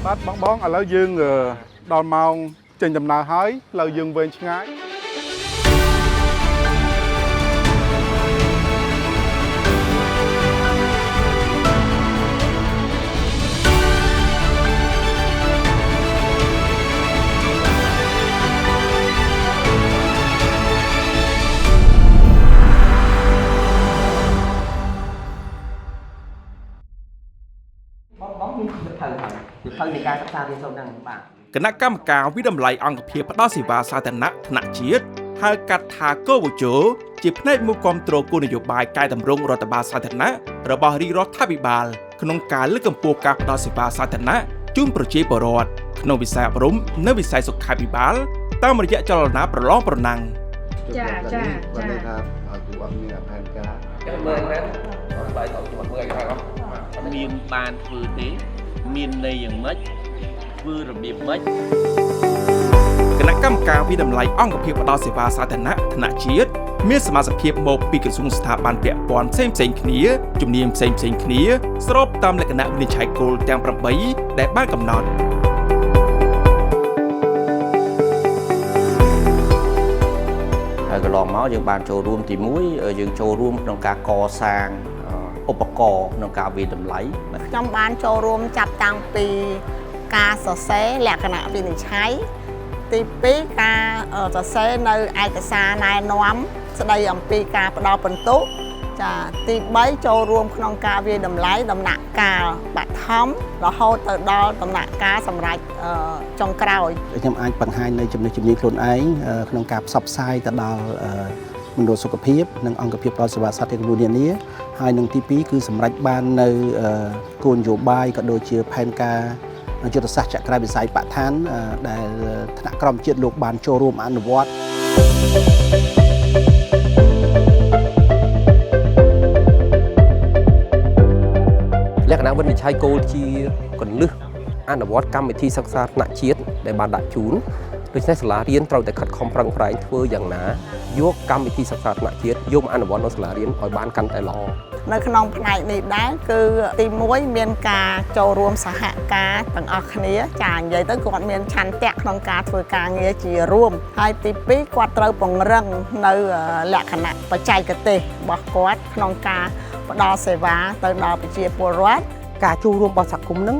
បាទបងឥឡូវយើងដល់ម៉ោងចេញដំណើរហើយផ្លូវយើងវែងឆ្ងាយគណៈកម្មការវិតម្លៃអង្គភាពផ្ដល់សេវាសាធារណៈថ្នាក់ជាតិហៅកាត់ថាកូវជោជាផ្នែកមួយគាំទ្រគោលនយោបាយកែតម្រង់រដ្ឋបាលសាធារណៈរបស់រាជរដ្ឋាភិបាលក្នុងការលើកកម្ពស់ការផ្ដល់សេវាសាធារណៈជូនប្រជាពលរដ្ឋក្នុងវិស័យអប់រំនិងវិស័យសុខាភិបាលតាមរយៈចលនាប្រឡងប្រណាំងចាបាទនេះថាឲ្យគ្រូអត់មានផែនការចាំមើលណាបាយតទៅមើលឲ្យអត់មានបានធ្វើទេមានន័យយ៉ាងម៉េចធ្វើរបៀបម៉េចគណៈកម្មការវិតម្លៃអង្គភាពផ្ដល់សេវាសាធារណៈថ្នាក់ជាតិមានសមាជិកភាពមកពីក្រសួងស្ថាប័នពាក់ព័ន្ធផ្សេងគ្នាជំនាញផ្សេងគ្នាស្របតាមលក្ខណៈវិនិច្ឆ័យគោលទាំង8ដែលបានកំណត់ហើយកន្លងមកយើងបានចូលរួមទី1យើងចូលរួមក្នុងការកសាងឧបករណ៍ក្នុងការវិតម្លៃខ្ញុំបានចូលរួមចាប់តាំងពីការសរសេរលក្ខណៈវិនិច្ឆ័យទី2ការសរសេរនៅឯកសារណែនាំស្ដីអំពីការផ្ដល់ពិន្ទុចាទី3ចូលរួមក្នុងការវិតម្លៃដំណាក់កាលបឋមរហូតទៅដល់ដំណាក់កាលសម្រាប់ចុងក្រោយខ្ញុំអាចបង្ហាញនៅចំណុចជំនាញខ្លួនឯងក្នុងការផ្សព្វផ្សាយទៅដល់មណ្ឌលសុខភាពនិងអង្គភាពផ្ដល់សេវាសាធារណៈនានាហើយនឹងទី2គឺសម្រេចបាននៅគោលនយោបាយក៏ដូចជាផែនការយុទ្ធសាស្ត្រចក្រាវិស័យបឋានដែលថ្នាក់ក្រមជាតិលោកបានចូលរួមអនុវត្តលក្ខណៈវិនិច្ឆ័យគោលជាគន្លឹះអនុវត្តកម្មវិធីសិក្សាថ្នាក់ជាតិដែលបានដាក់ជូនដូច្នេះសាលារៀនត្រូវតែខិតខំប្រឹងប្រែងធ្វើយ៉ាងណាយកកម្មវិធីសិក្សាថ្នាក់ជាតិយកមកអនុវត្តនៅសាលារៀនឲ្យបានកាន់តែល្អនៅក្នុងផ្នែកនេះដែរគឺទី1មានការចូលរួមសហការទាំងអស់គ្នាចានិយាយទៅគាត់មានឆន្ទៈក្នុងការធ្វើការងារជារួមហើយទី2គាត់ត្រូវពង្រឹងនៅលក្ខណៈបច្ចេកទេសរបស់គាត់ក្នុងការផ្ដល់សេវាទៅដល់ប្រជាពលរដ្ឋការចូលរួមរបស់សហគមន៍នឹង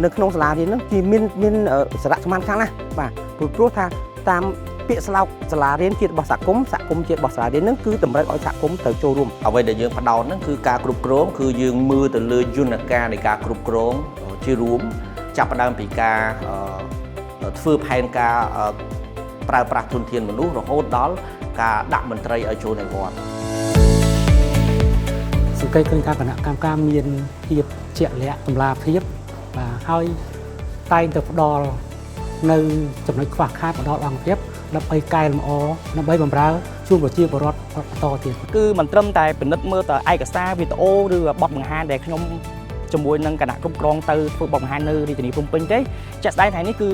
នៅក្នុងសាលារៀននឹងគឺមានសារៈសំខាន់ខ្លាំងណាស់បាទព្រោះថាតាមពាក្យស្លោកសាលារៀនជារបស់សហគមន៍ជារបស់សាលារៀននឹងគឺតម្រូវឲ្យសហគមន៍ទៅចូលរួមអ្វីដែលយើងផ្ដោតហ្នឹងគឺការគ្រប់គ្រងគឺយើងមើលទៅលើយន្តការនៃការគ្រប់គ្រងជារួមចាប់ផ្ដើមពីការធ្វើផែនការប្រើប្រាស់ធនធានមនុស្សរហូតដល់ការដាក់មន្ត្រីឲ្យចូលនៅវត្តសង្កេតឃើញថាគណៈកម្មការមានភាពជាក់លាក់តម្លាភាពបាទហើយតែងតែផ្ដល់នៅចំណុចខ្វះខាតផ្ដល់អង្គភាពដើម្បីកែលម្អដើម្បីបម្រើជូនប្រជាពលរដ្ឋបន្តទៀតគឺមិនត្រឹមតែពិនិត្យមើលតែឯកសារវីដេអូឬបទបង្ហាញដែលខ្ញុំជាមួយនឹងគណៈគ្រប់គ្រងទៅធ្វើបទបង្ហាញនៅរាជធានីភ្នំពេញទេជាក់ស្ដែងថ្ងៃនេះគឺ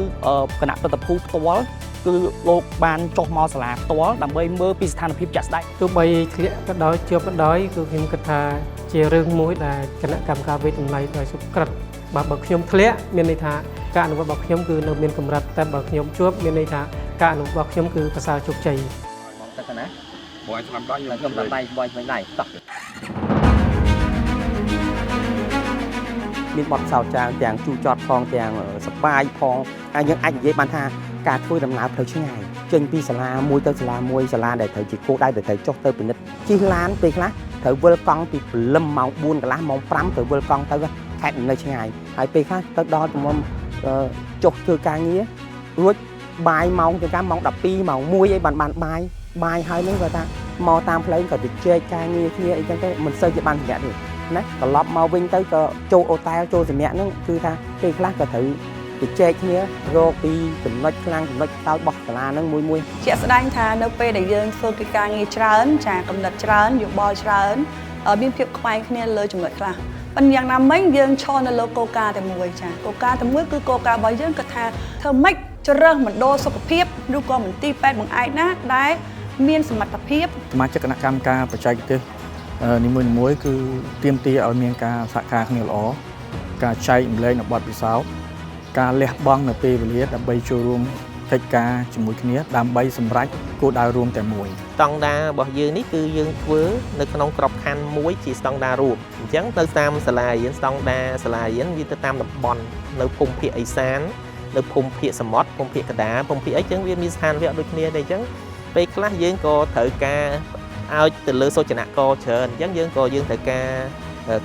គណៈប្រតិភូផ្ទាល់គឺលោកបានចុះមកសាលាផ្ទាល់ដើម្បីមើលពីស្ថានភាពជាក់ស្ដែងទោះបីធ្លាក់ក៏ដោយជាប់ក៏ដោយគឺខ្ញុំគិតថាជារឿងមួយដែលគណៈកម្មការវិតម្លៃដោយសុក្រិតបើខ្ញុំធ្លាក់មានន័យថាការអនុវត្តរបស់ខ្ញុំគឺនៅមានកម្រិតតែបើខ្ញុំជាប់មានន័យថាការអនុវត្តរបស់ខ្ញុំគឺប្រសើរជោគជ័យមកទឹកណាបងស្លាប់ដល់ខ្ញុំតាមដៃបងស្វែងដៃតោះមានបទសោតច្រើនទាំងជូរចត់ផងទាំងសប្បាយផងហើយយើងអាចនិយាយបានថាការធ្វើដំណើរផ្លូវឆ្ងាយចេញពីសាលាមួយទៅសាលាមួយសាលាដែលត្រូវជាគោលដៅដែលត្រូវចុះទៅពិនិត្យជិះឡានពេលខ្លះត្រូវវិលកង់ពីព្រលឹមម៉ោង4កន្លះម៉ោង5ត្រូវវិលកង់ទៅខេត្តនៅឆ្ងាយហើយពេលខ្លះទៅដល់ទំនំចុះធ្វើការងាររួចបាយម៉ោងទៅកម្មម៉ោង12ម៉ោង1អីបានបាយហើយនឹងគាត់ថាមកតាមផ្លូវក៏ទៅជែកការងារគ្នាអីចឹងទៅមិនសូវជាបានសម្រាប់ទេណាត្រឡប់មកវិញទៅក៏ចូលអូតែលចូលសម្រាប់ហ្នឹងគឺថាពេលខ្លះក៏ត្រូវទៅជែកគ្នារកពីចំណុចខ្លាំងចំណុចតោចរបស់សាលាហ្នឹងមួយជាក់ស្ដែងថានៅពេលដែលយើងធ្វើកិច្ចការងារច្រើនចាកំណត់ច្រើនយោបល់ច្រើនមានភាពខ្វែងគ្នាលើចំណុចខ្លះប៉ុន្តែយ៉ាងណាមិញយើងឈរនៅលើគោលការណ៍តែមួយចាគោលការណ៍តែមួយគឺគោលការណ៍របស់យើងគឺថាធ្វើម៉េចជ្រើសមណ្ឌលសុខភាពឬក៏មន្ទីរពេទ្យបង្អែកណាដែលមានសមត្ថភាពសមាជិកគណៈកម្មការបច្ចេកទេសនីមួយៗគឺទាមទារឲ្យមានការសហការគ្នាល្អការចែករំលែកនៅបទពិសោធន៍ ការលះបង់នៅពេលវេលាដើម្បីចូលរួមកិច្ចការជាមួយគ្នាដើម្បីសម្រេចគោលដៅរួមតែមួយ ស្តង់ដាររបស់យើងនេះគឺយើងធ្វើនៅក្នុងក្របខ័ណ្ឌមួយជាស្តង់ដាររួមអញ្ចឹងទៅតាមសាលារៀនស្តង់ដារសាលារៀនវាទៅតាមតំបន់នៅភូមិភាគឦសាននៅភូមិភាគសមុទ្រភូមិភាគកណ្ដាលភូមិភាគអីចឹងវាមានស្ថានភាពដូចគ្នាដែរអញ្ចឹងពេលខ្លះយើងក៏ត្រូវការឲ្យទៅលើសូចនករច្រើនអញ្ចឹងយើងត្រូវការ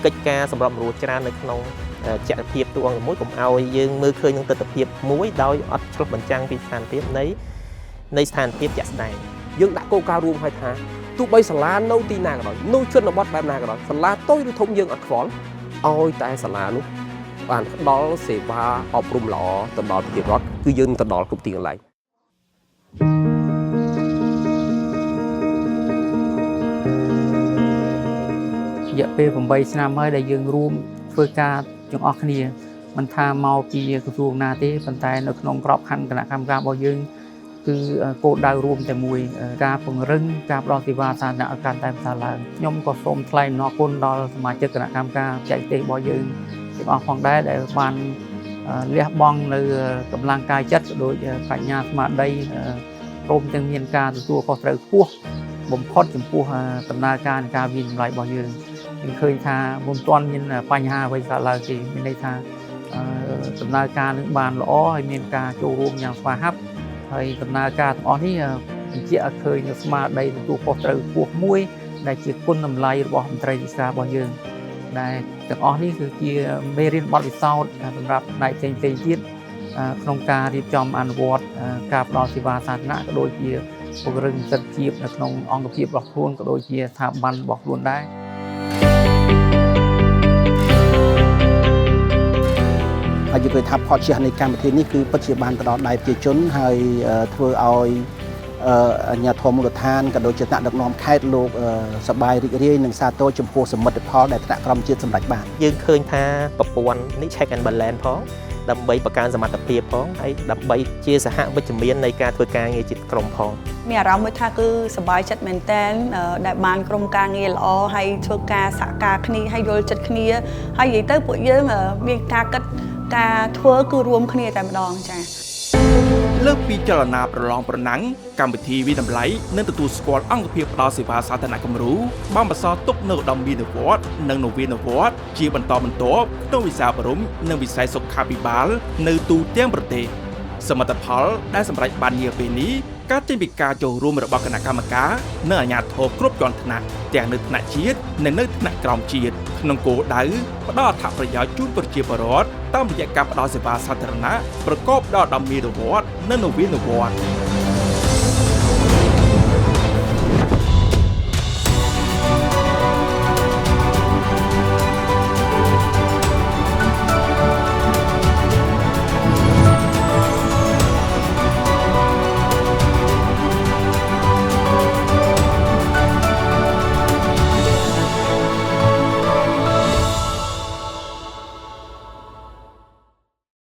កិច្ចការសម្រាប់រួចច្រើននៅក្នុងចក្រភាពតួអង្គមួយកុំឲ្យយើងមើលឃើញនឹងទស្សនវិជ្ជាមួយដោយអត់ឆ្លុះបញ្ចាំងពីស្ថានភាពនៃស្ថានភាពជាក់ស្ដែង យើងដាក់គោលការណ៍រួមឲ្យថាទោះបីសាលានៅទីណាក៏ដោយនៅជនបទបែបណាក៏ដោយសាលាតូចឬធំយើងអត់ខ្វល់ឲ្យតែសាលានោះបានផ្ដល់សេវាអប់រំល្អទៅដល់ប្រជាពលរដ្ឋគឺយើងទៅដល់គ្រប់ទីកន្លែង រយៈពេល 8 ឆ្នាំហើយដែលយើងរួមធ្វើការទាំងអស់គ្នាមិនថាមកពីក្រសួងណាទេប៉ុន្តែនៅក្នុងក្របខ័ណ្ឌគណៈកម្មការរបស់យើងគឺគោលដៅរួមតែមួយការពង្រឹងការផ្ដល់សេវាសាធារណៈឲ្យកាន់តែប្រសើរឡើងខ្ញុំក៏សូមថ្លែងអំណរគុណដល់សមាជិកគណៈកម្មការបច្ចេកទេសរបស់យើងទាំងអស់ផងដែរដែលបានលះបង់នៅកម្លាំងកាយចិត្តក៏ដូចបញ្ញាស្មារតីព្រមទាំងមានការទទួលខុសត្រូវខ្ពស់បំផុតចំពោះដំណើរការនៃការវិនិច្ឆ័យរបស់យើងឃើញថាមិនទាន់មានបញ្ហាអ្វីកើតឡើងទេមានន័យថាដំណើរការនឹងបានល្អហើយមានការចូលរួមយ៉ាងស្វាហាប់ហើយដំណើរការទាំងអស់នេះបញ្ជាក់ឲ្យឃើញនៅស្មារតីទទួលខុសត្រូវខ្ពស់មួយដែលជាគុណតម្លៃរបស់មន្ត្រីរាជការរបស់យើងដែលទាំងអស់នេះគឺជាមេរៀនបទពិសោធន៍សម្រាប់ផ្នែកផ្សេងៗទៀតក្នុងការរៀបចំអនុវត្តការផ្ដល់សេវាសាធារណៈក៏ដូចជាពង្រឹងសិទ្ធិភាពនៅក្នុងអង្គភាពរបស់ខ្លួនក៏ដូចជាស្ថាប័នរបស់ខ្លួនដែរ ហើយយើងឃើញថាផលជះនៃកម្មវិធីនេះគឺពិតជាបានទៅដល់ដៃប្រជាជនហើយធ្វើឲ្យអាជ្ញាធរមូលដ្ឋានក៏ដូចជាថ្នាក់ដឹកនាំខេត្តលោកសប្បាយរីករាយនឹងសាទរចំពោះសមិទ្ធផលដែលថ្នាក់ក្រមជាតិសម្រេចបាន យើងឃើញថាប្រព័ន្ធនេះ check and balance ផងដើម្បីបង្កើនសមត្ថភាពផងហើយដើម្បីជាសហវិជ្ជមាននៃការធ្វើការងារជាតិក្រុមផង មានអារម្មណ៍មួយថាគឺសប្បាយចិត្តមែនតើដែលបានក្រុមការងារល្អហើយធ្វើការសហការគ្នាហើយយល់ចិត្តគ្នាហើយនិយាយទៅពួកយើងមានការគិតការធ្វើគឺរួមគ្នាតែម្ដងចា៎ លើកពីចលនាប្រឡងប្រណាំងកម្មវិធីវិតម្លៃនិងទទួលស្គាល់អង្គភាពផ្ដល់សេវាសាធារណគំរូបានបន្សល់ទុកនូវឧត្តមមានវត្តនិងនវានុវត្តជាបន្តបន្ទាប់ក្នុងវិស័យអប់រំនិងវិស័យសុខាភិបាលនៅទូទាំងប្រទេសសមិទ្ធផលដែលសម្រេចបាននាពេលនេះការចេញពីការចូលរួមរបស់គណៈកម្មការនិងអាជ្ញាធរគ្រប់ជាន់ថ្នាក់ទាំងនៅថ្នាក់ជាតិនិងនៅថ្នាក់ក្រោមជាតិក្នុងគោលដៅផ្ដល់អត្ថប្រយោជន៍ជូនប្រជាពលរដ្ឋតាមរយៈការផ្ដល់សេវាសាធារណៈប្រកបដោយឧត្តមមានវត្តនិងនវានុវត្តន៍